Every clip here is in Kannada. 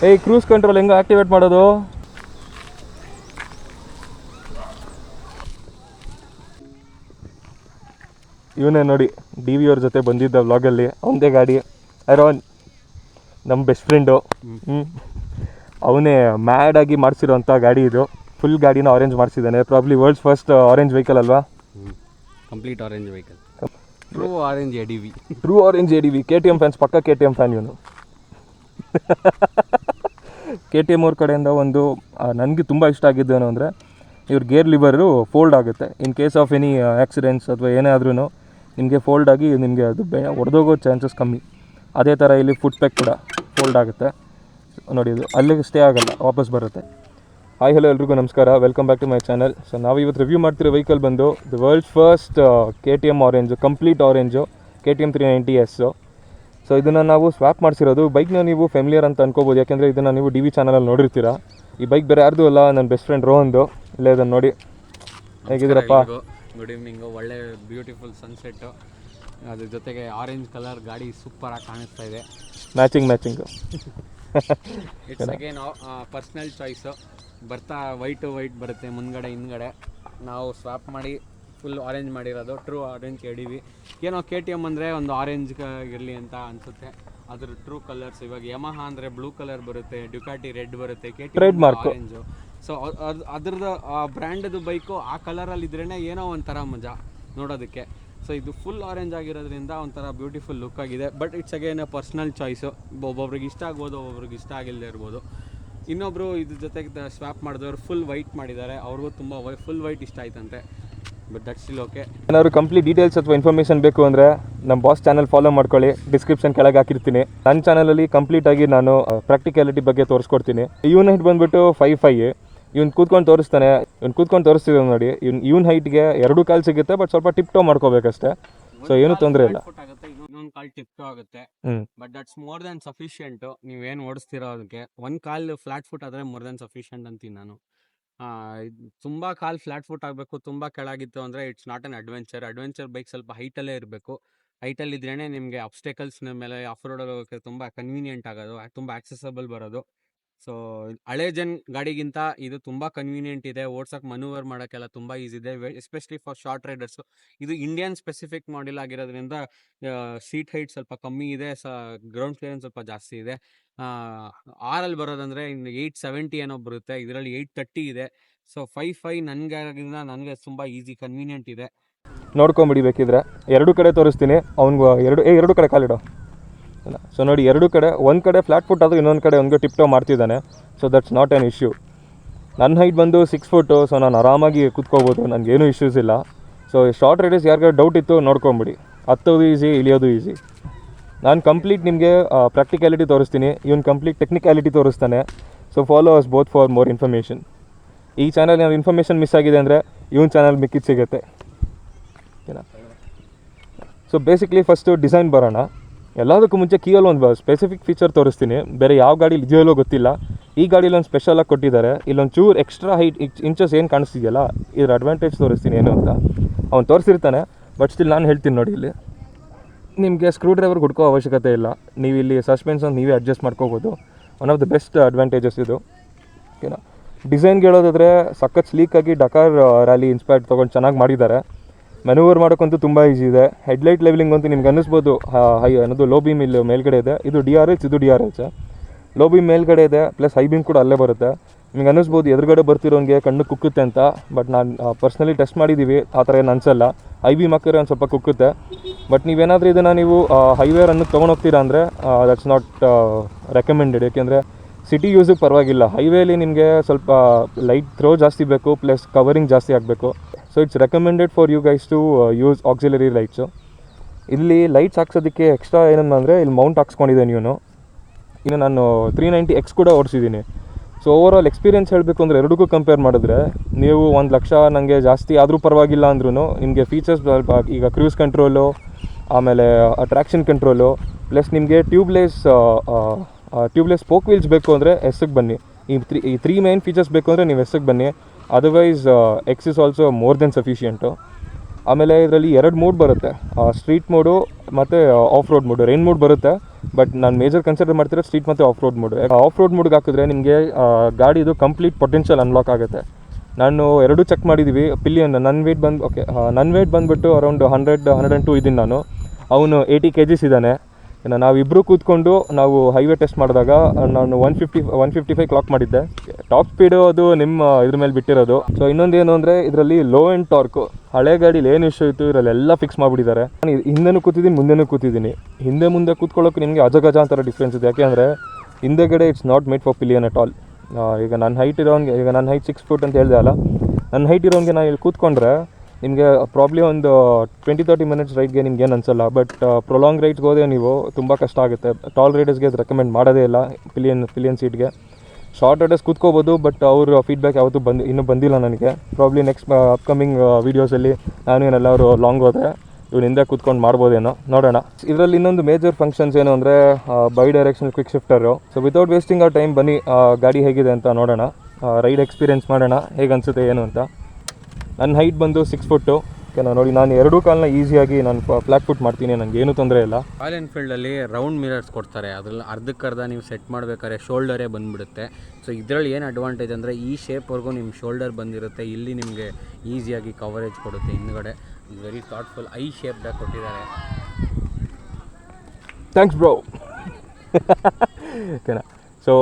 ಏಯ್ ಕ್ರೂಸ್ ಕಂಟ್ರೋಲ್ ಹೆಂಗೆ ಆಕ್ಟಿವೇಟ್ ಮಾಡೋದು? ಇವನೇ ನೋಡಿ ಡಿ ವಿ ಅವ್ರ ಜೊತೆ ಬಂದಿದ್ದ ವ್ಲಾಗಲ್ಲಿ, ಅವನದೇ ಗಾಡಿ. ಅರೋನ್ ನಮ್ಮ ಬೆಸ್ಟ್ ಫ್ರೆಂಡು. ಅವನೇ ಮ್ಯಾಡಾಗಿ ಮಾಡಿಸಿರೋಂಥ ಗಾಡಿ ಇದು. ಫುಲ್ ಗಾಡಿನ ಆರೆಂಜ್ ಮಾಡಿಸಿದ್ದಾನೆ. Probably world's first orange vehicle ಅಲ್ವಾ? Complete orange vehicle, true orange ADV. True orange ADV. KTM fans, ಪಕ್ಕ KTM ಫ್ಯಾನ್ ಇವನು. KTM ಅವ್ರ ಕಡೆಯಿಂದ ಒಂದು ನನಗೆ ತುಂಬ ಇಷ್ಟ ಆಗಿದ್ದೇನು ಅಂದರೆ, ಇವ್ರ ಗೇರ್ ಲಿವರು ಫೋಲ್ಡ್ ಆಗುತ್ತೆ. In case of any accidents ಅಥವಾ ಏನೇ ಆದ್ರೂ ನಿಮಗೆ ಫೋಲ್ಡ್ ಆಗಿ ನಿಮಗೆ ಅದು ಹೊಡೆದೋಗೋ ಚಾನ್ಸಸ್ ಕಮ್ಮಿ. ಅದೇ ಥರ ಇಲ್ಲಿ ಫುಟ್ ಪ್ಯಾಕ್ ಕೂಡ ಫೋಲ್ಡ್ ಆಗುತ್ತೆ ನೋಡಿ. ಇದು ಅಲ್ಲಿಗೆ ಸ್ಟೇ ಆಗಲ್ಲ, ವಾಪಸ್ ಬರುತ್ತೆ. ಹಾಯ್ ಹಲೋ ಎಲ್ರಿಗೂ ನಮಸ್ಕಾರ, welcome back to my channel. So ನಾವು ಇವತ್ತು ರಿವ್ಯೂ ಮಾಡ್ತಿರೋ ವೆಹಿಕಲ್ ಬಂದು the world's first KTM orange, complete orange, KTM 390S. So ಇದನ್ನು ನಾವು ಸ್ವಾಪ್ ಮಾಡಿಸಿರೋದು. ಬೈಕ್ನ ನೀವು ಫೆಮಿಲಿಯರ್ ಅಂತ ಅನ್ಕೋಬೋದು, ಯಾಕೆಂದರೆ ಇದನ್ನು ನೀವು DV ಚಾನಲಲ್ಲಿ ನೋಡಿರ್ತೀರ. ಈ ಬೈಕ್ ಬೇರೆ ಯಾರ್ದು ಅಲ್ಲ, ನನ್ನ ಬೆಸ್ಟ್ ಫ್ರೆಂಡ್ ರೋಹನ್ದು. ಇಲ್ಲೇ ಇದನ್ನು ನೋಡಿ, ಹೇಗಿದ್ದೀರಪ್ಪ? Good evening. ಒಳ್ಳೆ ಬ್ಯೂಟಿಫುಲ್ ಸನ್ಸೆಟ್ಟು, ಅದ್ರ ಜೊತೆಗೆ ಆರೆಂಜ್ ಕಲರ್ ಗಾಡಿ ಸೂಪರಾಗಿ ಕಾಣಿಸ್ತಾ ಇದೆ. Matching it's again personal choice. ಬರ್ತಾ ವೈಟ್ ಬರುತ್ತೆ ಮುಂದ್ಗಡೆ ಹಿಂದ್ಗಡೆ. ನಾವು ಸ್ವಾಪ್ ಮಾಡಿ ಫುಲ್ ಆರೆಂಜ್ ಮಾಡಿರೋದು, ಟ್ರೂ ಆರೆಂಜ್ ADV. ಏನೋ KTM ಅಂದರೆ ಒಂದು ಆರೆಂಜ್ ಇರಲಿ ಅಂತ ಅನಿಸುತ್ತೆ, ಅದ್ರ ಟ್ರೂ ಕಲರ್ಸ್. ಇವಾಗ ಯಮಹ ಅಂದರೆ ಬ್ಲೂ ಕಲರ್ ಬರುತ್ತೆ, ಡ್ಯುಕಾಟಿ ರೆಡ್ ಬರುತ್ತೆ, KTM ಆರೆಂಜು. ಸೊ ಅದ್ರದ್ದು ಬ್ರ್ಯಾಂಡದು ಬೈಕು ಆ ಕಲರಲ್ಲಿ ಇದ್ರೇ ಏನೋ ಒಂಥರ ಮಜಾ ನೋಡೋದಕ್ಕೆ. ಸೊ ಇದು ಫುಲ್ ಆರೆಂಜ್ ಆಗಿರೋದ್ರಿಂದ ಒಂಥರ ಬ್ಯೂಟಿಫುಲ್ ಲುಕ್ ಆಗಿದೆ. But it's again personal choice. ಒಬ್ಬೊಬ್ರಿಗೆ ಇಷ್ಟ ಆಗ್ಬೋದು, ಒಬ್ಬೊಬ್ರಿಗೆ ಇಷ್ಟ ಆಗಿಲ್ಲದೆ ಇರ್ಬೋದು. ಇನ್ನೊಬ್ಬರು ಇದ್ರ ಜೊತೆಗೆ ಸ್ವಾಪ್ ಮಾಡಿದವರು ಫುಲ್ ವೈಟ್ ಮಾಡಿದ್ದಾರೆ, ಅವ್ರಿಗೂ ತುಂಬ ಫುಲ್ ವೈಟ್ ಇಷ್ಟ ಆಯ್ತಂತೆ. But that still okay. ಏನಾದ್ರು ಕಂಪ್ಲೀಟ್ ಡೀಟೇಲ್ಸ್ ಅಥವಾ ಇನ್ಫಾರ್ಮೇಷನ್ ಬೇಕು ಅಂದರೆ ನಮ್ಮ ಬಾಸ್ ಚಾನಲ್ ಫಾಲೋ ಮಾಡ್ಕೊಳ್ಳಿ, ಡಿಸ್ಕ್ರಿಪ್ಷನ್ ಕೆಳಗೆ ಹಾಕಿರ್ತೀನಿ. ನನ್ನ ಚಾನಲಲ್ಲಿ ಕಂಪ್ಲೀಟಾಗಿ ನಾನು ಪ್ರಾಕ್ಟಿಕ್ಯಾಲಿಟಿ ಬಗ್ಗೆ ತೋರಿಸ್ಕೊಡ್ತೀನಿ. ಇವನ್ ಹೈಟ್ ಬಂದುಬಿಟ್ಟು 5'5". ಇವ್ನು ಕೂತ್ಕೊಂಡು ತೋರಿಸ್ತಿದ್ದೆ ನೋಡಿ. ಇವ್ನ ಹೈಟ್ಗೆ 2 ಕಾಲು ಸಿಗುತ್ತೆ, ಬಟ್ ಸ್ವಲ್ಪ ಟಿಪ್ ಟೋ ಮಾಡ್ಕೋಬೇಕಷ್ಟೇ. ಸೊ ಏನು ತೊಂದರೆ ಇಲ್ಲ. ಇನ್ನೊಂದು ಕಾಲ್ ಟಿಪ್ ಟೋ ಆಗುತ್ತೆ, but that's more than sufficient. ನೀವೇನು ಓಡಿಸ್ತಿರೋ ಅದಕ್ಕೆ ಒಂದು ಕಾಲು ಫ್ಲಾಟ್ ಫುಟ್ ಆದರೆ ಮೋರ್ ದನ್ ಸಫಿಷಿಯಂಟ್ ಅಂತೀನಿ ನಾನು. ತುಂಬ ಕಾಲು ಫ್ಲಾಟ್ ಫುಟ್ ಆಗಬೇಕು, ತುಂಬ ಕೆಳಗಿತ್ತು ಅಂದರೆ it's not an adventure bike. ಸ್ವಲ್ಪ ಹೈಟಲ್ಲೇ ಇರಬೇಕು. ಹೈಟಲ್ಲಿ ಇದ್ರೇ ನಿಮಗೆ ಅಬ್ಸ್ಟೆಕಲ್ಸ್ನ ಮೇಲೆ ಆಫ್ ರೋಡಲ್ಲಿ ಹೋಗೋಕ್ಕೆ ತುಂಬ ಕನ್ವೀನಿಯೆಂಟ್ ಆಗೋದು, ತುಂಬ ಆಕ್ಸೆಸಬಲ್ ಬರೋದು. ಸೊ ಹಳೆ ಜನ್ ಗಾಡಿಗಿಂತ ಇದು ತುಂಬ ಕನ್ವೀನಿಯೆಂಟ್ ಇದೆ, ಓಡ್ಸೋಕೆ ಮನೂವರ್ ಮಾಡೋಕ್ಕೆಲ್ಲ ತುಂಬ ಈಸಿ ಇದೆ, ಎಸ್ಪೆಷಲಿ ಫಾರ್ ಶಾರ್ಟ್ ರೈಡರ್ಸು. ಇದು ಇಂಡಿಯನ್ ಸ್ಪೆಸಿಫಿಕ್ ಮಾಡೆಲ್ ಆಗಿರೋದ್ರಿಂದ ಸೀಟ್ ಹೈಟ್ ಸ್ವಲ್ಪ ಕಮ್ಮಿ ಇದೆ, ಗ್ರೌಂಡ್ ಕ್ಲಿಯರೆನ್ಸ್ ಸ್ವಲ್ಪ ಜಾಸ್ತಿ ಇದೆ. ಆರಲ್ಲಿ ಬರೋದಂದರೆ ಇನ್ನು 870 ಏನೋ ಬರುತ್ತೆ, ಇದರಲ್ಲಿ 830 ಇದೆ. ಸೊ 5'5" ನನಗೆ ತುಂಬ ಈಸಿ ಕನ್ವೀನಿಯೆಂಟ್ ಇದೆ. ನೋಡ್ಕೊಂಬಿಡಿ, ಬೇಕಿದ್ರೆ 2 ಕಡೆ ತೋರಿಸ್ತೀನಿ. ಅವ್ನಿಗೂ 2 ಕಡೆ ಕಾಲಿಡೋ. ಸೊ ನೋಡಿ, 2 ಕಡೆ, ಒಂದು ಕಡೆ ಫ್ಲಾಟ್ ಫುಟ್ ಆದರೂ ಇನ್ನೊಂದು ಕಡೆ ಅವ್ನಿಗೆ ಟಿಪ್ ಟೋ ಮಾಡ್ತಿದ್ದಾನೆ. So that's not on issue. ನನ್ನ ಹೈಟ್ ಬಂದು 6 ಫುಟು, ಸೊ ನಾನು ಆರಾಮಾಗಿ ಕೂತ್ಕೋಬೋದು, ನನಗೇನು ಇಶ್ಯೂಸ್ ಇಲ್ಲ. ಸೊ ಶಾರ್ಟ್ ರೈಡರ್ಸ್ ಯಾರಿಗಾರು ಡೌಟ್ ಇತ್ತು ನೋಡ್ಕೊಂಬಿಡಿ. ಹತ್ತೋದು ಈಸಿ, ಇಳಿಯೋದು ಈಸಿ. ನಾನು ಕಂಪ್ಲೀಟ್ ನಿಮಗೆ ಪ್ರಾಕ್ಟಿಕ್ಯಾಲಿಟಿ ತೋರಿಸ್ತೀನಿ, ಇವನು ಕಂಪ್ಲೀಟ್ ಟೆಕ್ನಿಕ್ಯಾಲಿಟಿ ತೋರಿಸ್ತಾನೆ. So follow us both for more information. ಈ ಚಾನಲ್ ಏನಾದ್ರು ಇನ್ಫಾರ್ಮೇಷನ್ ಮಿಸ್ ಆಗಿದೆ ಅಂದರೆ ಇವನ್ ಚಾನಲ್ ಮಿಕ್ಕಿದ್ದು ಸಿಗುತ್ತೆ, ಓಕೆನಾ? ಸೊ ಬೇಸಿಕ್ಲಿ ಫಸ್ಟು ಡಿಸೈನ್ ಬರೋಣ. ಎಲ್ಲದಕ್ಕೂ ಮುಂಚೆ ಕೀಯಲ್ಲಿ ಒಂದು ಸ್ಪೆಸಿಫಿಕ್ ಫೀಚರ್ ತೋರಿಸ್ತೀನಿ. ಬೇರೆ ಯಾವ ಗಾಡೀಲಿ ಇದೆಯಲ್ಲೋ ಗೊತ್ತಿಲ್ಲ, ಈ ಗಾಡೀಲಿ ಒಂದು ಸ್ಪೆಷಲಾಗಿ ಕೊಟ್ಟಿದ್ದಾರೆ. ಇಲ್ಲೊಂದು ಚೂರು ಎಕ್ಸ್ಟ್ರಾ ಹೈಟ್ ಇಂಚಸ್ ಏನು ಕಾಣಿಸ್ತಿದೆಯಲ್ಲ, ಇದ್ರ ಅಡ್ವಾಂಟೇಜ್ ತೋರಿಸ್ತೀನಿ ಏನು ಅಂತ. ಅವ್ನು ತೋರಿಸಿರ್ತಾನೆ, ಬಟ್ ಸ್ಟಿಲ್ ನಾನು ಹೇಳ್ತೀನಿ ನೋಡಿ. ಇಲ್ಲಿ ನಿಮಗೆ ಸ್ಕ್ರೂ ಡ್ರೈವರ್ ಹುಡ್ಕೋ ಅವಶ್ಯಕತೆ ಇಲ್ಲ, ನೀವು ಇಲ್ಲಿ ಸಸ್ಪೆನ್ಸನ್ ನೀವೇ ಅಡ್ಜಸ್ಟ್ ಮಾಡ್ಕೋಬೋದು. One of the best advantages ಇದು, ಓಕೆನಾ? ಡಿಸೈನ್ಗೆ ಹೇಳೋದಾದರೆ ಸಖತ್ ಸ್ಲೀಕಾಗಿ ಡಕಾರ್ ರ್ಯಾಲಿ ಇನ್ಸ್ಪೈರ್ಡ್ ತೊಗೊಂಡು ಚೆನ್ನಾಗಿ ಮಾಡಿದ್ದಾರೆ. ಮೆನೂವರ್ ಮಾಡೋಕ್ಕಂತೂ ತುಂಬ ಈಸಿ ಇದೆ. ಹೆಡ್ಲೈಟ್ ಲೆವೆಲಿಂಗ್ ಅಂತೂ ನಿಮ್ಗೆ ಅನ್ನಿಸ್ಬೋದು ಅನ್ನೋದು ಲೋ ಬೀಮ್ ಇಲ್ಲಿ ಮೇಲ್ಗಡೆ ಇದೆ. ಇದು DRH, ಇದು DRH. ಲೋ ಬೀಮ್ ಮೇಲ್ಗಡೆ ಇದೆ, ಪ್ಲಸ್ ಹೈ ಬೀಮ್ ಕೂಡ ಅಲ್ಲೇ ಬರುತ್ತೆ. ನಿಮ್ಗೆ ಅನ್ನಿಸ್ಬೋದು ಎದುರುಗಡೆ ಬರ್ತಿರೋನಿಗೆ ಕಣ್ಣು ಕುಕ್ಕುತ್ತೆ ಅಂತ, ಬಟ್ ನಾನು ಪರ್ಸ್ನಲಿ ಟೆಸ್ಟ್ ಮಾಡಿದ್ದೀವಿ, ಆ ಥರ ಏನು ಅನಿಸಲ್ಲ. ಹೈ ಬೀಮ್ ಹಾಕಿದ್ರೆ ಒಂದು ಸ್ವಲ್ಪ ಕುಕ್ಕುತ್ತೆ. ಬಟ್ ನೀವೇನಾದರೂ ಇದನ್ನು ನೀವು ಹೈವೇ ರನ್ನಿಗೆ ತೊಗೊಂಡೋಗ್ತೀರಾ ಅಂದರೆ ದಟ್ಸ್ ನಾಟ್ ರೆಕಮೆಂಡೆಡ್. ಏಕೆಂದರೆ ಸಿಟಿ ಯೂಸಿಗೆ ಪರವಾಗಿಲ್ಲ, ಹೈವೇಲಿ ನಿಮಗೆ ಸ್ವಲ್ಪ ಲೈಟ್ ಥ್ರೋ ಜಾಸ್ತಿ ಬೇಕು, ಪ್ಲಸ್ ಕವರಿಂಗ್ ಜಾಸ್ತಿ ಆಗಬೇಕು. So it's recommended for you guys to use auxiliary lights. ಇಲ್ಲಿ ಲೈಟ್ಸ್ ಹಾಕ್ಸೋದಕ್ಕೆ ಎಕ್ಸ್ಟ್ರಾ ಏನಂದರೆ ಇಲ್ಲಿ ಮೌಂಟ್ ಹಾಕ್ಸ್ಕೊಂಡಿದ್ದೇನೆ ಇವನು. ಇನ್ನು ನಾನು 390X ಕೂಡ ಓಡಿಸಿದ್ದೀನಿ. ಸೊ ಓವರಾಲ್ ಎಕ್ಸ್ಪೀರಿಯೆನ್ಸ್ ಹೇಳಬೇಕು ಅಂದರೆ ಎರಡಕ್ಕೂ ಕಂಪೇರ್ ಮಾಡಿದ್ರೆ, ನೀವು 1 ಲಕ್ಷ ನನಗೆ ಜಾಸ್ತಿ ಆದರೂ ಪರವಾಗಿಲ್ಲ ಅಂದ್ರೂ ನಿಮಗೆ ಫೀಚರ್ಸ್ ಸ್ವಲ್ಪ, ಈಗ ಕ್ರೂಸ್ ಕಂಟ್ರೋಲು, ಆಮೇಲೆ ಟ್ರ್ಯಾಕ್ಷನ್ ಕಂಟ್ರೋಲು, ಪ್ಲಸ್ ನಿಮಗೆ ಟ್ಯೂಬ್ಲೆಸ್ ಸ್ಪೋಕ್ ವೀಲ್ಸ್ ಬೇಕು ಅಂದರೆ ಎಸ್ಗೆ ಬನ್ನಿ. ಈ 3 ಮೇನ್ ಫೀಚರ್ಸ್ ಬೇಕು ಅಂದರೆ ನೀವು ಎಸ್ಗೆ ಬನ್ನಿ. Otherwise X is also more than sufficient. ಆಮೇಲೆ ಇದರಲ್ಲಿ 2 ಮೋಡ್ ಬರುತ್ತೆ, ಸ್ಟ್ರೀಟ್ ಮೋಡು ಮತ್ತು off road mode. Rain mode ಬರುತ್ತೆ, ಬಟ್ ನಾನು ಮೇಜರ್ ಕನ್ಸಿಡರ್ ಮಾಡ್ತಿರೋ ಸ್ಟ್ರೀಟ್ ಮತ್ತು off road mode. Off road ಮೋಡ್ಗೆ ಹಾಕಿದ್ರೆ ನಿಮಗೆ ಗಾಡಿದು ಕಂಪ್ಲೀಟ್ ಪೊಟೆನ್ಷಿಯಲ್ ಅನ್ಲಾಕ್ ಆಗುತ್ತೆ. ನಾನು 2 ಚೆಕ್ ಮಾಡಿದ್ದೀವಿ. ಪಿಲಿಯನ್ ನನ್ನ ವೇಟ್ ನನ್ನ ವೇಟ್ ಬಂದುಬಿಟ್ಟು ಅರೌಂಡ್ 102 ಇದ್ದೀನಿ ನಾನು. ಅವನು 80 kgs ಇದ್ದಾನೆ. ಇನ್ನು ನಾವಿಬ್ಬರು ಕೂತ್ಕೊಂಡು ನಾವು ಹೈವೇ ಟೆಸ್ಟ್ ಮಾಡಿದಾಗ ನಾನು 155 ಕ್ಲಾಕ್ ಮಾಡಿದ್ದೆ. ಟಾಪ್ ಸ್ಪೀಡು ಅದು ನಿಮ್ಮ ಇದ್ರ ಮೇಲೆ ಬಿಟ್ಟಿರೋದು. ಸೊ ಇನ್ನೊಂದೇನು ಅಂದರೆ ಇದರಲ್ಲಿ ಲೋ ಆ್ಯಂಡ್ ಟಾರ್ಕು. ಹಳೆ ಗಾಡೀಲಿ ಏನು ಇಶ್ಯೂ ಇತ್ತು ಇದರಲ್ಲೆಲ್ಲ ಫಿಕ್ಸ್ ಮಾಡಿಬಿಟ್ಟಿದ್ದಾರೆ. ನಾನು ಹಿಂದೆನೂ ಕೂತಿದ್ದೀನಿ, ಮುಂದೆನೂ ಕೂತಿದ್ದೀನಿ. ಮುಂದೆ ಕೂತ್ಕೊಳ್ಳೋಕೆ ನಿಮಗೆ ಅಜಗಜ ಅಂತರ ಡಿಫ್ರೆನ್ಸ್ ಇದೆ. ಯಾಕೆಂದರೆ ಹಿಂದೆಗಡೆ it's not made for pillion at all. ಈಗ ನನ್ನ ಹೈಟ್ ಇರೋನಿಗೆ, ಈಗ ನನ್ನ ಹೈಟ್ 6 ಫೀಟ್ ಅಂತ ಹೇಳಿದೆ ಅಲ್ಲ, ನನ್ನ ಹೈಟ್ ಇರೋನಿಗೆ ನಾನು ಇಲ್ಲಿ ಕೂತ್ಕೊಂಡ್ರೆ ನಿಮಗೆ ಪ್ರಾಬ್ಲಿ ಒಂದು 20-30 ಮಿನಿಟ್ಸ್ ರೈಡ್ಗೆ ನಿಮ್ಗೆ ಏನು ಅನಿಸಲ್ಲ. ಬಟ್ ಪ್ರೊಲಾಂಗ್ ರೈಡ್ಸ್ಗೆ ಹೋದರೆ ನೀವು ತುಂಬ ಕಷ್ಟ ಆಗುತ್ತೆ. ಟಾಲ್ ರೈಡರ್ಸ್ಗೆ ಅದು ರೆಕಮೆಂಡ್ ಮಾಡೋದೇ ಇಲ್ಲ ಪಿಲಿಯನ್ ಸೀಟ್ಗೆ. ಶಾರ್ಟ್ ರೈಡರ್ಸ್ ಕೂತ್ಕೋಬೋದು, ಬಟ್ ಅವ್ರ ಫೀಡ್ಬ್ಯಾಕ್ ಯಾವತ್ತೂ ಇನ್ನೂ ಬಂದಿಲ್ಲ ನನಗೆ. ಪ್ರಾಬ್ಲಿ ನೆಕ್ಸ್ಟ್ ಅಪ್ಕಮಿಂಗ್ ವೀಡಿಯೋಸಲ್ಲಿ ನಾನು ಏನೆಲ್ಲರೂ ಲಾಂಗ್ ಹೋದರೆ ಇವ್ನು ಹಿಂದೆ ಕೂತ್ಕೊಂಡು ಮಾಡ್ಬೋದೇನೋ, ನೋಡೋಣ. ಇದರಲ್ಲಿ ಇನ್ನೊಂದು ಮೇಜರ್ ಫಂಕ್ಷನ್ಸ್ ಏನು ಅಂದರೆ bidirectional quick shifter. So without wasting our time ಬನ್ನಿ ಗಾಡಿ ಹೇಗಿದೆ ಅಂತ ನೋಡೋಣ, ರೈಡ್ ಎಕ್ಸ್ಪೀರಿಯೆನ್ಸ್ ಮಾಡೋಣ ಹೇಗೆ ಅನಿಸುತ್ತೆ ಏನು ಅಂತ. ನನ್ನ ಹೈಟ್ ಬಂದು 6 ಫುಟ್ಟು. ಓಕೆನಾ, ನೋಡಿ ನಾನು 2 ಕಾಲನ್ನ ಈಸಿಯಾಗಿ ನಾನು ಫ್ಲಾಟ್ ಫುಟ್ ಮಾಡ್ತೀನಿ, ನನಗೆ ಏನೂ ತೊಂದರೆ ಇಲ್ಲ. ರಾಯಲ್ ಎನ್ಫೀಲ್ಡಲ್ಲಿ ರೌಂಡ್ ಮಿರರ್ಸ್ ಕೊಡ್ತಾರೆ. ಅದ್ರಲ್ಲಿ ಅರ್ಧಕ್ಕರ್ಧ ನೀವು ಸೆಟ್ ಮಾಡಬೇಕಾದ್ರೆ ಶೋಲ್ಡರೇ ಬಂದುಬಿಡುತ್ತೆ. ಸೊ ಇದರಲ್ಲಿ ಏನು ಅಡ್ವಾಂಟೇಜ್ ಅಂದರೆ ಈ ಶೇಪ್ವರೆಗೂ ನಿಮ್ಮ ಶೋಲ್ಡರ್ ಬಂದಿರುತ್ತೆ. ಇಲ್ಲಿ ನಿಮಗೆ ಈಸಿಯಾಗಿ ಕವರೇಜ್ ಕೊಡುತ್ತೆ. ಹಿಂದ್ಗಡೆ ವೆರಿ ಥಾಟ್ಫುಲ್ ಐ ಶೇಪ್ಡಾಗಿ ಕೊಟ್ಟಿದ್ದಾರೆ. Thanks bro. ಓಕೆನಾ, ಸೊ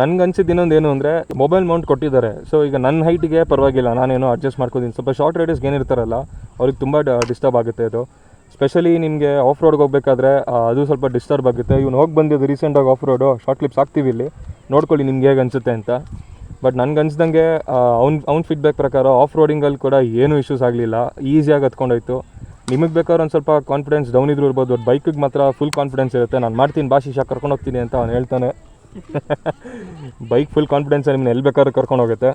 ನನಗನ್ಸಿದ್ದು ಇನ್ನೊಂದು ಏನು ಅಂದರೆ ಮೊಬೈಲ್ ಮೌಂಟ್ ಕೊಟ್ಟಿದ್ದಾರೆ. ಸೊ ಈಗ ನನ್ನ ಹೈಟಿಗೆ ಪರವಾಗಿಲ್ಲ, ನಾನೇನೋ ಅಡ್ಜಸ್ಟ್ ಮಾಡ್ಕೋತೀನಿ. ಸ್ವಲ್ಪ ಶಾರ್ಟ್ ರೈಡರ್ಸ್ಗೆ ಏನಿರ್ತಾರಲ್ಲ ಅವ್ರಿಗೆ ತುಂಬ ಡಿಸ್ಟರ್ಬ್ ಆಗುತ್ತೆ ಅದು. ಸ್ಪೆಷಲಿ ನಿಮಗೆ ಆಫ್ ರೋಡ್ಗೆ ಹೋಗಬೇಕಾದ್ರೆ ಅದು ಸ್ವಲ್ಪ ಡಿಸ್ಟರ್ಬ್ ಆಗುತ್ತೆ. ಇವ್ನು ಹೋಗಿ ಬಂದಿದ್ದು ರೀಸೆಂಟಾಗಿ ಆಫ್ ರೋಡು, ಶಾರ್ಟ್ ಕ್ಲಿಪ್ಸ್ ಹಾಕ್ತೀವಿ ಇಲ್ಲಿ, ನೋಡ್ಕೊಳ್ಳಿ ನಿಮ್ಗೆ ಹೇಗೆ ಅನಿಸುತ್ತೆ ಅಂತ. ಬಟ್ ನನಗೆ ಅನ್ಸ್ದಂಗೆ ಅವ್ನ ಫೀಡ್ಬ್ಯಾಕ್ ಪ್ರಕಾರ ಆಫ್ ರೋಡಿಂಗಲ್ಲಿ ಕೂಡ ಏನೂ ಇಶ್ಯೂಸ್ ಆಗಲಿಲ್ಲ, ಈಸಿಯಾಗಿ ಹತ್ಕೊಂಡೋಯ್ತು. ನಿಮಗೆ ಬೇಕಾದ್ರೆ ಒಂದು ಸ್ವಲ್ಪ ಕಾನ್ಫಿಡೆನ್ಸ್ ಡೌನ್ ಇದ್ರೂ ಇರ್ಬೋದು, ಬಟ್ ಬೈಕಿಗೆ ಮಾತ್ರ ಫುಲ್ ಕಾನ್ಫಿಡೆನ್ಸ್ ಇರುತ್ತೆ. ನಾನು ಮಾಡ್ತೀನಿ ಭಾಷೆ ಕರ್ಕೊಂಡು ಹೋಗ್ತೀನಿ ಅಂತ ಅವ್ನು ಹೇಳ್ತಾನೆ. ಬೈಕ್ ಫುಲ್ ಕಾನ್ಫಿಡೆನ್ಸ್ ನಿಮ್ಮನ್ನ ಎಲ್ಲಿ ಬೇಕಾದ್ರೂ ಕರ್ಕೊಂಡು ಹೋಗುತ್ತೆ.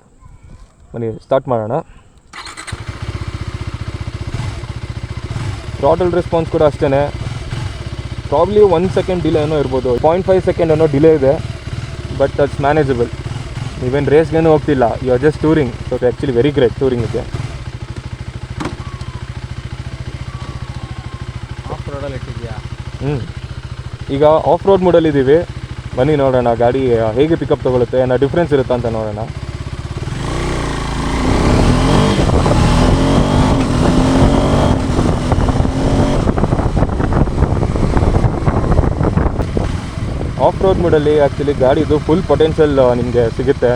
ಬನ್ನಿ ಸ್ಟಾರ್ಟ್ ಮಾಡೋಣ. ಥ್ರಾಟಲ್ ರೆಸ್ಪಾನ್ಸ್ ಕೂಡ ಅಷ್ಟೇ, ಪ್ರಾಬ್ಲಿ 1 ಸೆಕೆಂಡ್ ಡಿಲೇ ಏನೋ ಇರ್ಬೋದು, 0.5 ಸೆಕೆಂಡ್ ಏನೋ ಡಿಲೇ ಇದೆ. But that's manageable. ನೀವೇನು ರೇಸ್ಗೇನೂ ಹೋಗ್ತಿಲ್ಲ, you are just touring. So actually very great touring ಇದೆ. ಆಫ್ ರೋಡಲ್ಲಿ ಇಟ್ಟಿದ್ಯಾ? ಈಗ ಆಫ್ ರೋಡ್ ಮೋಡಲ್ಲಿದ್ದೀವಿ. ಬನ್ನಿ ನೋಡೋಣ ಗಾಡಿ ಹೇಗೆ ಪಿಕಪ್ ತೊಗೊಳುತ್ತೆ, ಏನೋ ಡಿಫ್ರೆನ್ಸ್ ಇರುತ್ತಾ ಅಂತ ನೋಡೋಣ. ಆಫ್ ರೋಡ್ ಮೋಡಲ್ಲಿ ಆ್ಯಕ್ಚುಲಿ ಗಾಡಿದು ಫುಲ್ ಪೊಟೆನ್ಷಿಯಲ್ ನಿಮಗೆ ಸಿಗುತ್ತೆ.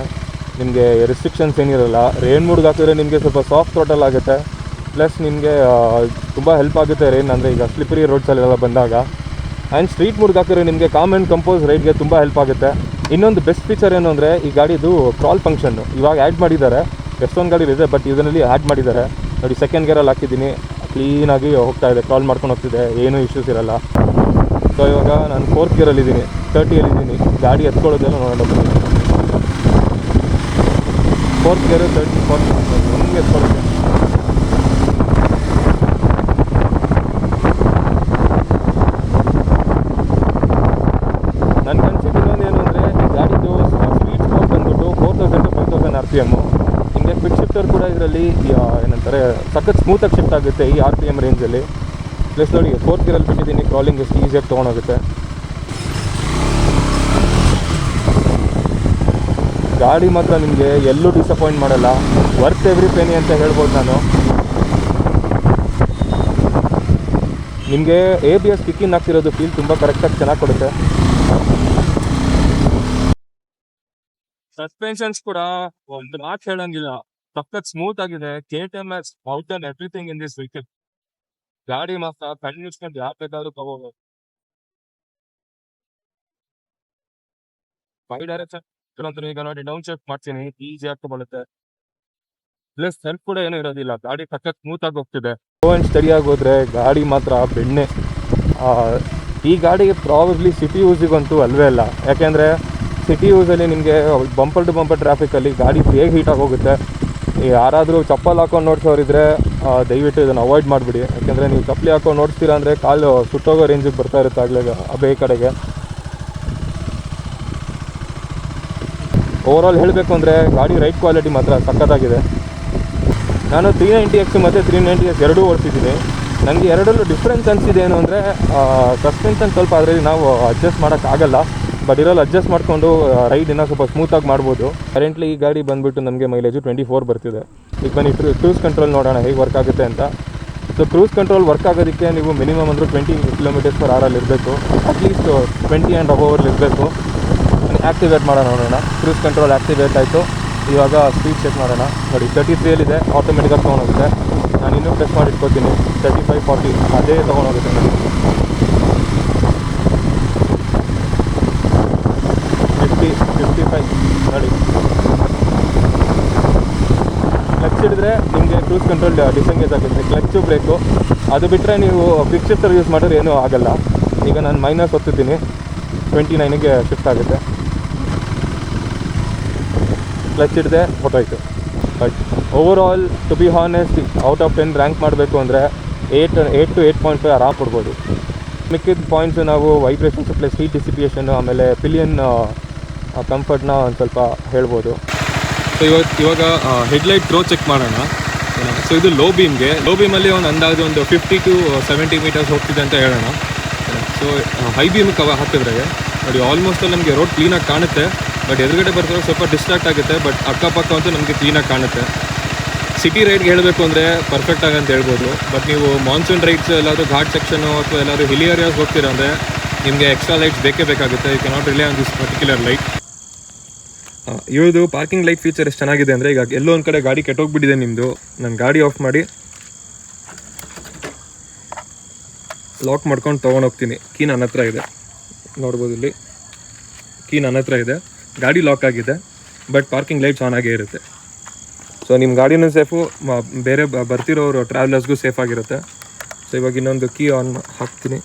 ನಿಮಗೆ ರೆಸ್ಟ್ರಿಕ್ಷನ್ಸ್ ಏನಿರಲ್ಲ. ರೈನ್ ಮೋಡ್ಗೆ ಹಾಕಿದ್ರೆ ನಿಮಗೆ ಸ್ವಲ್ಪ ಸಾಫ್ಟ್ ಥ್ರಾಟಲ್ ಆಗುತ್ತೆ. ಪ್ಲಸ್ ನಿಮಗೆ ತುಂಬ ಹೆಲ್ಪ್ ಆಗುತ್ತೆ ರೈನ್ ಅಂದರೆ ಈಗ ಸ್ಲಿಪರಿ ರೋಡ್ಸಲ್ಲೆಲ್ಲ ಬಂದಾಗ. ಆ್ಯಂಡ್ ಸ್ಟ್ರೀಟ್ ಮೋಡ್ಗೆ ಹಾಕಿದ್ರೆ ನಿಮಗೆ ಕಾಮ್ ಆ್ಯಂಡ್ ಕಂಪೋಸ್ ರೈಡ್ಗೆ ತುಂಬ ಹೆಲ್ಪ್ ಆಗುತ್ತೆ. ಇನ್ನೊಂದು ಬೆಸ್ಟ್ ಫೀಚರ್ ಏನು ಅಂದರೆ ಈ ಗಾಡಿದು ಕ್ರಾಲ್ ಫಂಕ್ಷನ್ನು ಇವಾಗ ಆ್ಯಡ್ ಮಾಡಿದ್ದಾರೆ. ಎಷ್ಟೊಂದು ಗಾಡಿ ಇದೆ, ಬಟ್ ಇದರಲ್ಲಿ ಆ್ಯಡ್ ಮಾಡಿದ್ದಾರೆ ನೋಡಿ. ಸೆಕೆಂಡ್ ಗೇರಲ್ಲಿ ಹಾಕಿದ್ದೀನಿ, ಕ್ಲೀನಾಗಿ ಹೋಗ್ತಾ ಇದೆ, ಕ್ರಾಲ್ ಮಾಡ್ಕೊಂಡು ಹೋಗ್ತಿದೆ, ಏನೂ ಇಶ್ಯೂಸ್ ಇರಲ್ಲ. ಸೊ ಇವಾಗ ನಾನು 4th ಗೇರಲ್ಲಿದ್ದೀನಿ, 30ಯಲ್ಲಿದ್ದೀನಿ. ಗಾಡಿ ಎತ್ಕೊಳ್ಳೋದೆಲ್ಲ ನೋಡೋಣ. 4th ಗೇರು 30, 40 ಹಿಂಗೆ ಎತ್ಕೊಳ್ಳುತ್ತೆ. ನನ್ನ ಕನ್ಸಿದ್ದು ಇನ್ನೊಂದೇನು ಅಂದರೆ ಈ ಗಾಡಿದು ಸ್ವೀಟ್ ಸ್ಪಾಟ್ ಬಂದ್ಬಿಟ್ಟು 4000 to 5000 RPM. ನಿಮಗೆ ಕ್ವಿಕ್ ಶಿಫ್ಟರ್ ಕೂಡ ಇದರಲ್ಲಿ ಏನಂತಾರೆ ಸಖತ್ ಸ್ಮೂತಾಗಿ ಶಿಫ್ಟ್ ಆಗುತ್ತೆ ಈ RPM ರೇಂಜಲ್ಲಿ. ಪ್ಲಸ್ ನೋಡಿ 4th ಗೇರಲ್ಲಿ ಬಿಟ್ಟಿದ್ದೀನಿ, ಕ್ರಾಲಿಂಗ್ ಎಷ್ಟು ಈಸಿಯಾಗಿ ತೊಗೊಂಡೋಗುತ್ತೆ. ಗಾಡಿ ಮಾತ್ರ ನಿಮಗೆ ಎಲ್ಲೂ ಡಿಸಪಾಯಿಂಟ್ ಮಾಡಲ್ಲ. ವರ್ತ್ ಎವ್ರಿ ಪೆನಿ ಅಂತ ಹೇಳ್ಬೋದು ನಾನು. ನಿಮಗೆ ABS ಕಿಕ್ಕಿನ್ ಆಗ್ತಿರೋದು ಫೀಲ್ ತುಂಬ ಕರೆಕ್ಟಾಗಿ ಚೆನ್ನಾಗಿ ಕೊಡುತ್ತೆ. ಸಸ್ಪೆನ್ಷನ್ಸ್ ಕೂಡ ಒಂದು ಮಾತು ಹೇಳಂಗಿಲ್ಲ, ಸಖತ್ ಸ್ಮೂತ್ ಆಗಿದೆ. KTM has outdone everything in this vehicle. ಗಾಡಿ ಮಾತ್ರ ಕಣ್ಣು ಯಾರು ಬೇಕಾದ್ರೂ ತಗೋಬೋದು. 5 ಡೈರೆಕ್ಷನ್ ಈಗ ನೋಡಿ, ಡೌನ್ ಶಿಫ್ಟ್ ಮಾಡ್ತೀನಿ, ಈಸಿಯಾಗಿ ತಗೊಳುತ್ತೆ. ಪ್ಲಸ್ ಹೆಲ್ಪ್ ಕೂಡ ಏನೂ ಇರೋದಿಲ್ಲ, ಗಾಡಿ ಸಖತ್ ಸ್ಮೂತ್ ಆಗಿ ಹೋಗ್ತಿದೆ. ಸ್ಲೋ ಆ್ಯಂಡ್ ಸ್ಟಡಿಯಾಗಿ ಹೋದರೆ ಗಾಡಿ ಮಾತ್ರ ಬೆಣ್ಣೆ. ಈ ಗಾಡಿಗೆ ಪ್ರಾಬಬ್ಲಿ ಸಿಟಿ ಯೂಸಿಗಂತೂ ಅಲ್ವೇ ಅಲ್ಲ. ಯಾಕೆಂದರೆ ಸಿಟಿ ಯೂಸಲ್ಲಿ ನಿಮಗೆ ಬಂಪರ್ ಟು ಬಂಪರ್ ಟ್ರಾಫಿಕಲ್ಲಿ ಗಾಡಿ ಬೇಗ ಹೀಟಾಗಿ ಹೋಗುತ್ತೆ. ಯಾರಾದರೂ ಚಪ್ಪಲ್ ಹಾಕೊಂಡು ನೋಡ್ಸೋರಿದ್ರೆ ದಯವಿಟ್ಟು ಇದನ್ನು ಅವಾಯ್ಡ್ ಮಾಡಿಬಿಡಿ. ಯಾಕೆಂದರೆ ನೀವು ಚಪ್ಪಲಿ ಹಾಕೊಂಡು ನೋಡ್ತೀರಾ ಅಂದರೆ ಕಾಲು ಸುಟ್ಟೋಗೋ ರೇಂಜಿಗೆ ಬರ್ತಾ ಇರುತ್ತೆ ಆಗಲೇ ಅಬೇ ಕಡೆಗೆ. ಓವರಾಲ್ ಹೇಳಬೇಕು ಅಂದರೆ ಗಾಡಿ ರೈಡ್ ಕ್ವಾಲಿಟಿ ಮಾತ್ರ ಸಖತ್ತಾಗಿದೆ. ನಾನು 390X ಮತ್ತು 390S ಎರಡೂ ಓಡಿಸಿದ್ದೀನಿ. ನನಗೆ ಎರಡರಲ್ಲೂ ಡಿಫ್ರೆನ್ಸ್ ಅನಿಸಿದೆ ಏನು ಅಂದರೆ ಸಸ್ಪೆನ್ಷನ್ ಸ್ವಲ್ಪ ಅದರಲ್ಲಿ ನಾವು ಅಡ್ಜಸ್ಟ್ ಮಾಡೋಕ್ಕಾಗಲ್ಲ. ಬಟ್ ಇದರಲ್ಲಿ ಅಡ್ಜಸ್ಟ್ ಮಾಡಿಕೊಂಡು ರೈಡ್ ಇನ್ನೂ ಸ್ವಲ್ಪ ಸ್ಮೂತಾಗಿ ಮಾಡ್ಬೋದು. ಕರೆಂಟ್ಲಿ ಈ ಗಾಡಿ ಬಂದುಬಿಟ್ಟು ನಮಗೆ ಮೈಲೇಜು 24 ಬರ್ತಿದೆ. ಈಗ ಬನ್ನಿ ಕ್ರೂಸ್ ಕಂಟ್ರೋಲ್ ನೋಡೋಣ ಹೇಗೆ ವರ್ಕ್ ಆಗುತ್ತೆ ಅಂತ. ಸೊ ಕ್ರೂಸ್ ಕಂಟ್ರೋಲ್ ವರ್ಕ್ ಆಗೋದಕ್ಕೆ ನೀವು ಮಿನಿಮಮ್ ಅಂದರೂ 20 km/h ಇರಬೇಕು. ಅಟ್ಲೀಸ್ಟ್ 20 ಆ್ಯಂಡ್ ಅಬವಲ್ಲಿ ಇರಬೇಕು. ಆ್ಯಕ್ಟಿವೇಟ್ ಮಾಡೋಣ ನೋಡೋಣ. ಕ್ರೂಸ್ ಕಂಟ್ರೋಲ್ ಆ್ಯಕ್ಟಿವೇಟ್ ಆಯಿತು. ಇವಾಗ ಸ್ಪೀಡ್ ಚೆಕ್ ಮಾಡೋಣ. ನೋಡಿ 33ಯಲ್ಲಿದೆ, ಆಟೋಮೆಟಿಕಾಗಿ ತೊಗೊಂಡೋಗುತ್ತೆ. ನಾನು ಇನ್ನೂ ಪ್ರೆಸ್ ಮಾಡಿ ಇಟ್ಕೋತೀನಿ. 35-40 ಅದೇ ತೊಗೊಂಡೋಗುತ್ತೆ ನೋಡಿ. 50-55 ನೋಡಿ. ಕ್ಲಚ್ ಹಿಡಿದ್ರೆ ನಿಮಗೆ ಕ್ರೂಸ್ ಕಂಟ್ರೋಲ್ ಡಿಸೆಂಗೇಜ್ ಆಗುತ್ತೆ. ಕ್ಲಚ್ಚು ಬ್ರೇಕು ಅದು ಬಿಟ್ಟರೆ ನೀವು ಕ್ವಿಕ್ ಶಿಫ್ಟರ್ ಯೂಸ್ ಮಾಡಿದ್ರೆ ಏನೂ ಆಗೋಲ್ಲ. ಈಗ ನಾನು ಮೈನಸ್ ಒತ್ತುತ್ತೀನಿ, 29ಗೆ ಶಿಫ್ಟ್ ಆಗುತ್ತೆ. ಕ್ಲಚ್ ಹಿಡಿದೆ ಹೊಟ್ಟೋಯ್ತು. But overall to be honest out of 10 rank ಮಾಡಬೇಕು ಅಂದರೆ 8 to 8.5 ಆರಾಮ್ ಕೊಡ್ಬೋದು. ಮಿಕ್ಕಿದ ಪಾಯಿಂಟ್ಸು ನಾವು ವೈಬ್ರೇಷನ್ಸ್ ಪ್ಲಸ್ ಹೀಟ್ ಡಿಸಿಪಿಯೇಷನ್ನು ಆಮೇಲೆ ಪಿಲಿಯನ್ ಕಂಫರ್ಟ್ನ ಒಂದು ಸ್ವಲ್ಪ ಹೇಳ್ಬೋದು. ಸೊ ಇವಾಗ ಹೆಡ್ಲೈಟ್ ಥ್ರೋ ಚೆಕ್ ಮಾಡೋಣ. ಸೊ ಇದು ಲೋ ಬೀಮಲ್ಲಿ ಒಂದು ಅಂದಾಜು ಒಂದು 50 to 70 ಮೀಟರ್ಸ್ ಹೋಗ್ತಿದೆ ಅಂತ ಹೇಳೋಣ. ಸೊ ಹೈ ಬೀಮ್ ಹಾಕಿದ್ರೆ ನೋಡಿ ಆಲ್ಮೋಸ್ಟ್ ನಮಗೆ ರೋಡ್ ಕ್ಲೀನಾಗಿ ಕಾಣುತ್ತೆ. ಬಟ್ ಎದುರುಗಡೆ ಬರ್ತಾರೆ ಸ್ವಲ್ಪ ಡಿಸ್ಟ್ರಾಕ್ಟ್ ಆಗುತ್ತೆ. ಬಟ್ ಅಕ್ಕಪಕ್ಕ ಅಂತೂ ನಮಗೆ ಕ್ಲೀನಾಗಿ ಕಾಣುತ್ತೆ. ಸಿಟಿ ರೈಡ್ಗೆ ಹೇಳಬೇಕು ಅಂದರೆ ಪರ್ಫೆಕ್ಟಾಗಿ ಅಂತ ಹೇಳ್ಬೋದು. ಬಟ್ ನೀವು ಮಾನ್ಸೂನ್ ರೈಡ್ಸ್ ಎಲ್ಲಾದರೂ ಘಾಟ್ ಸೆಕ್ಷನು ಅಥವಾ ಎಲ್ಲಾದರೂ ಹಿಲಿ ಏರಿಯಾಸ್ ಹೋಗ್ತೀರಾ ಅಂದರೆ ನಿಮಗೆ ಎಕ್ಸ್ಟ್ರಾ ಲೈಟ್ಸ್ ಬೇಕೇ ಬೇಕಾಗುತ್ತೆ. You cannot rely on this particular light. ಇವ್ರದ್ದು ಪಾರ್ಕಿಂಗ್ ಲೈಟ್ ಫೀಚರ್ ಎಷ್ಟು ಚೆನ್ನಾಗಿದೆ ಅಂದರೆ, ಈಗ ಎಲ್ಲೋ ಒಂದು ಕಡೆ ಗಾಡಿ ಕೆಟ್ಟೋಗ್ಬಿಟ್ಟಿದೆ ನಿಮ್ಮದು, ನಾನು ಗಾಡಿ ಆಫ್ ಮಾಡಿ ಲಾಕ್ ಮಾಡ್ಕೊಂಡು ತೊಗೊಂಡೋಗ್ತೀನಿ. ಕೀ ನನ್ನ ಹತ್ರ ಇದೆ, ನೋಡ್ಬೋದು ಇಲ್ಲಿ ಕೀ ನನ್ನ ಹತ್ರ ಇದೆ. ಗಾಡಿ ಲಾಕ್ ಆಗಿದೆ ಬಟ್ ಪಾರ್ಕಿಂಗ್ ಲೈಟ್ಸ್ ಆನ್ ಆಗೇ ಇರುತ್ತೆ. ಸೊ ನಿಮ್ಮ ಗಾಡಿನೂ ಸೇಫು, ಬೇರೆ ಬರ್ತಿರೋರು ಟ್ರಾವೆಲರ್ಸ್ಗೂ ಸೇಫ್ ಆಗಿರುತ್ತೆ. ಸೊ ಇವಾಗ ಇನ್ನೊಂದು ಕೀ ಆನ್ ಹಾಕ್ತೀನಿ.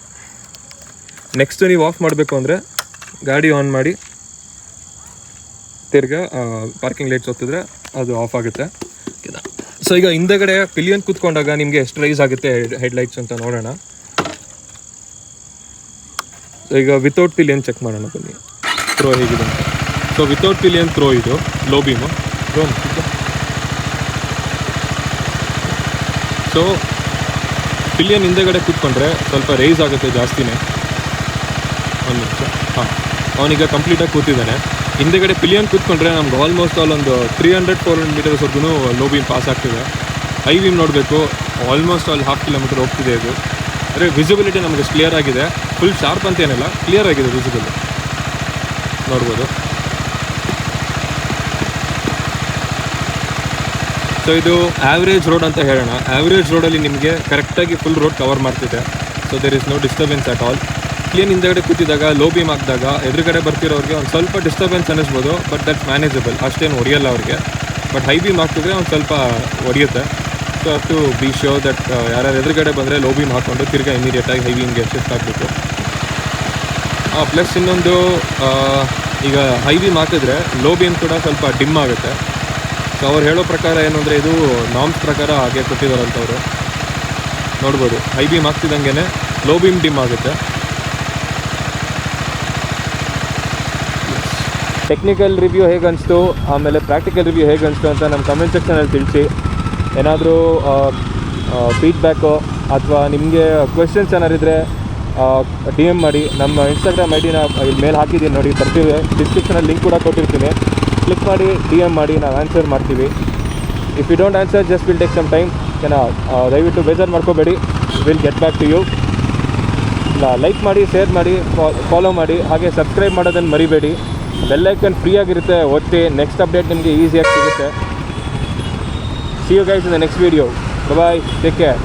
ನೆಕ್ಸ್ಟು ನೀವು ಆಫ್ ಮಾಡಬೇಕು ಅಂದರೆ ಗಾಡಿ ಆನ್ ಮಾಡಿ ತಿರ್ಗಾ ಪಾರ್ಕಿಂಗ್ ಲೈಟ್ಸ್ ಒತ್ತಿದ್ರೆ ಅದು ಆಫ್ ಆಗುತ್ತೆ. ಸೊ ಈಗ ಹಿಂದೆಗಡೆ ಪಿಲಿಯನ್ ಕೂತ್ಕೊಂಡಾಗ ನಿಮಗೆ ಎಷ್ಟು ರೈಸ್ ಆಗುತ್ತೆ ಹೆಡ್ಲೈಟ್ಸ್ ಅಂತ ನೋಡೋಣ. ಸೊ ಈಗ ವಿತೌಟ್ ಪಿಲಿಯನ್ ಚೆಕ್ ಮಾಡೋಣ ಬನ್ನಿ, ಥ್ರೋ ಹೇಗಿದೆ ಅಂತ. ಸೊ ವಿತೌಟ್ ಪಿಲಿಯನ್ ಥ್ರೋ ಇದು low beam throw. So pillion ಹಿಂದೆಗಡೆ ಕೂತ್ಕೊಂಡ್ರೆ ಸ್ವಲ್ಪ ರೈಸ್ ಆಗುತ್ತೆ ಜಾಸ್ತಿನೇ. ಒಂದು ನಿಮಿಷ. ಹಾಂ, ಅವನೀಗ ಕಂಪ್ಲೀಟಾಗಿ ಕೂತಿದ್ದಾನೆ. ಹಿಂದೆಗಡೆ ಪಿಲಿಯನ್ ಕೂತ್ಕೊಂಡ್ರೆ ನಮ್ಗೆ ಆಲ್ಮೋಸ್ಟ್ ಆಲ್ ಒಂದು 300-400 ಮೀಟರ್ಸ್ವರೆಗೂ ಲೋ ಬೀಮ್ ಪಾಸ್ ಆಗ್ತಿದೆ. ಹೈ ಬೀಮ್ ನೋಡಬೇಕು, ಆಲ್ಮೋಸ್ಟ್ ಆಲ್ 1/2 ಕಿಲೋಮೀಟರ್ ಹೋಗ್ತಿದೆ ಇದು. ಅಂದರೆ ವಿಸಿಬಿಲಿಟಿ ನಮಗೆ ಕ್ಲಿಯರ್ ಆಗಿದೆ. ಫುಲ್ ಶಾರ್ಪ್ ಅಂತ ಏನಿಲ್ಲ, ಕ್ಲಿಯರ್ ಆಗಿದೆ ವಿಸಿಬಲ್ ನೋಡ್ಬೋದು. ಸೊ ಇದು ಆ್ಯಾವ್ರೇಜ್ ರೋಡ್ ಅಂತ ಹೇಳೋಣ. ಆ್ಯಾವ್ರೇಜ್ ರೋಡಲ್ಲಿ ನಿಮಗೆ ಕರೆಕ್ಟಾಗಿ ಫುಲ್ ರೋಡ್ ಕವರ್ ಮಾಡ್ತಿದೆ. So there is no disturbance at all. Clean ಹಿಂದೆಗಡೆ ಕೂತಿದ್ದಾಗ ಲೋ ಬೀಮ್ ಹಾಕಿದಾಗ ಎದುರುಗಡೆ ಬರ್ತಿರೋರಿಗೆ ಒಂದು ಸ್ವಲ್ಪ ಡಿಸ್ಟರ್ಬೆನ್ಸ್ ಅನ್ನಿಸ್ಬೋದು. ಬಟ್ ದಟ್ಸ್ ಮ್ಯಾನೇಜಬಲ್, ಅಷ್ಟೇನು ಹೊಡೆಯಲ್ಲ ಅವ್ರಿಗೆ. ಬಟ್ ಹೈ ಬೀಮ್ ಹಾಕಿದ್ರೆ ಒಂದು ಸ್ವಲ್ಪ ಹೊಡೆಯುತ್ತೆ. So have to be sure that ಯಾರು ಎದುರುಗಡೆ ಬಂದರೆ ಲೋ ಬೀಮ್ ಹಾಕ್ಕೊಂಡು ತಿರ್ಗಾ ಇಮಿಡಿಯೇಟಾಗಿ ಹೈ ಬೀಮ್ಗೆ ಶಿಫ್ಟ್ ಆಗಬೇಕು. ಪ್ಲಸ್ ಇನ್ನೊಂದು, ಈಗ ಹೈ ಬೀಮ್ ಹಾಕಿದ್ರೆ ಲೋ ಬೀಮ್ ಕೂಡ ಸ್ವಲ್ಪ ಡಿಮ್ ಆಗುತ್ತೆ. ಸೊ ಅವ್ರು ಹೇಳೋ ಪ್ರಕಾರ ಏನು ಅಂದರೆ ಇದು ನಾಮ್ಸ್ ಪ್ರಕಾರ ಹಾಗೆ ಕೊಟ್ಟಿದ್ದಾರಂಥವ್ರು ನೋಡ್ಬೋದು. ಹೈ ಬೀಮ್ ಹಾಕ್ತಿದ್ದಂಗೆ ಲೋ ಬೀಮ್ ಡಿಮ್ ಆಗುತ್ತೆ. ಟೆಕ್ನಿಕಲ್ ರಿವ್ಯೂ ಹೇಗೆ ಅನಿಸ್ತು ಆಮೇಲೆ ಪ್ರಾಕ್ಟಿಕಲ್ ರಿವ್ಯೂ ಹೇಗೆ ಅನಿಸ್ತು ಅಂತ ನಮ್ಮ ಕಮೆಂಟ್ ಸೆಕ್ಷನಲ್ಲಿ ತಿಳಿಸಿ. ಏನಾದರೂ ಫೀಡ್ಬ್ಯಾಕು ಅಥವಾ ನಿಮಗೆ ಕ್ವೆಶನ್ಸ್ ಏನಾರಿದ್ರೆ ಡಿ ಎಮ್ ಮಾಡಿ. ನಮ್ಮ ಇನ್ಸ್ಟಾಗ್ರಾಮ್ ಐ ಡಿನ ಇಲ್ಲಿ ಮೇಲೆ ಹಾಕಿದ್ದೀನಿ ನೋಡಿ, ಬರ್ತೀವಿ. ಡಿಸ್ಕ್ರಿಪ್ಷನಲ್ಲಿ ಲಿಂಕ್ ಕೂಡ ಕೊಟ್ಟಿರ್ತೀನಿ. ಕ್ಲಿಕ್ ಮಾಡಿ ಡಿ ಎಮ್ ಮಾಡಿ, ನಾವು ಆನ್ಸರ್ ಮಾಡ್ತೀವಿ. If you don't answer just will take some time. ದಯವಿಟ್ಟು ಬೇಜಾರು ಮಾಡ್ಕೋಬೇಡಿ, will get back to you. Like ಮಾಡಿ, ಶೇರ್ ಮಾಡಿ, ಫಾಲೋ ಮಾಡಿ, ಹಾಗೆ ಸಬ್ಸ್ಕ್ರೈಬ್ ಮಾಡೋದನ್ನು ಮರಿಬೇಡಿ. ಬೆಲ್ಲೈಕನ್ ಫ್ರೀ ಆಗಿರುತ್ತೆ, ಒತ್ತಿ. ನೆಕ್ಸ್ಟ್ ಅಪ್ಡೇಟ್ ನಿಮಗೆ ಈಸಿಯಾಗಿ ಸಿಗುತ್ತೆ. See you guys in the next video. Bye bye. Take care.